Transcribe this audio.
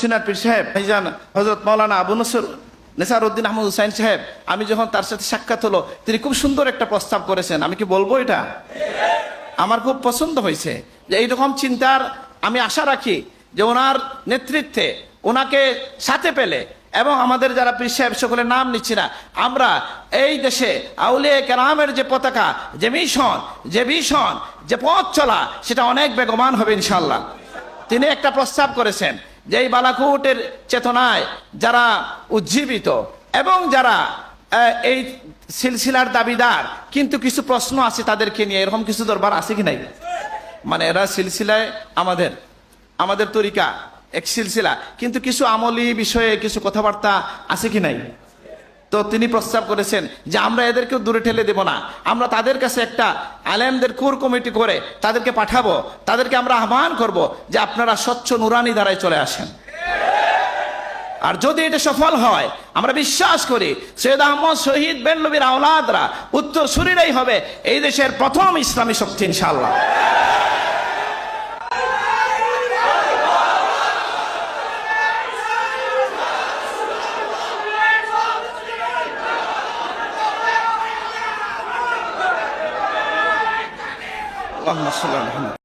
সিনার পীর সাহেব ভাইজান হযরত মাওলানা আবু নসর নেসারউদ্দিন আহমদ হুসাইন সাহেব, আমি যখন তার সাথে সাক্ষাৎ হলো, তিনি খুব সুন্দর একটা প্রস্তাব করেছেন। আমি কি বলবো, এটা আমার খুব পছন্দ হয়েছে যে এইরকম চিন্তার আমি আশা রাখি যে ওনার নেতৃত্বে ওনাকে সাথে পেলে, এবং আমাদের যারা পীর সাহেব সকলের নাম নিচ্ছি না, আমরা এই দেশে আউলিয়া কেরামের যে পতাকা, যে মিশন, যে ভিশন, যে পথ চলা, সেটা অনেক বেগবান হবে ইনশাল্লাহ। তিনি একটা প্রস্তাব করেছেন যে এই বালাকোটের চেতনায় যারা উজ্জীবিত এবং যারা এই সিলসিলার দাবিদার, কিন্তু কিছু প্রশ্ন আছে তাদেরকে নিয়ে, এরকম কিছু দরবার আছে কি নাই? মানে এরা সিলসিলায় আমাদের তরিকা এক সিলসিলা, কিন্তু কিছু আমলি বিষয়ে কিছু কথাবার্তা আছে কি নাই? তো তিনি প্রস্তাব করেছেন যে আমরা এদেরকে দূরে ঠেলে দেব না, আমরা তাদের কাছে একটা আলেমদের কোর কমিটি করে তাদেরকে পাঠাবো, তাদেরকে আমরা আহ্বান করব যে আপনারা স্বচ্ছ নুরানি ধারায় চলে আসেন। আর যদি এটা সফল হয়, আমরা বিশ্বাস করি সৈয়দ আহমদ শহীদ বেরলভীর আওলাদরা, উত্তর সুরিরাই হবে এই দেশের প্রথম ইসলামী শক্তি ইনশাআল্লাহ। আল্লাহুম্মা সাল্লি আলা মুহাম্মাদ।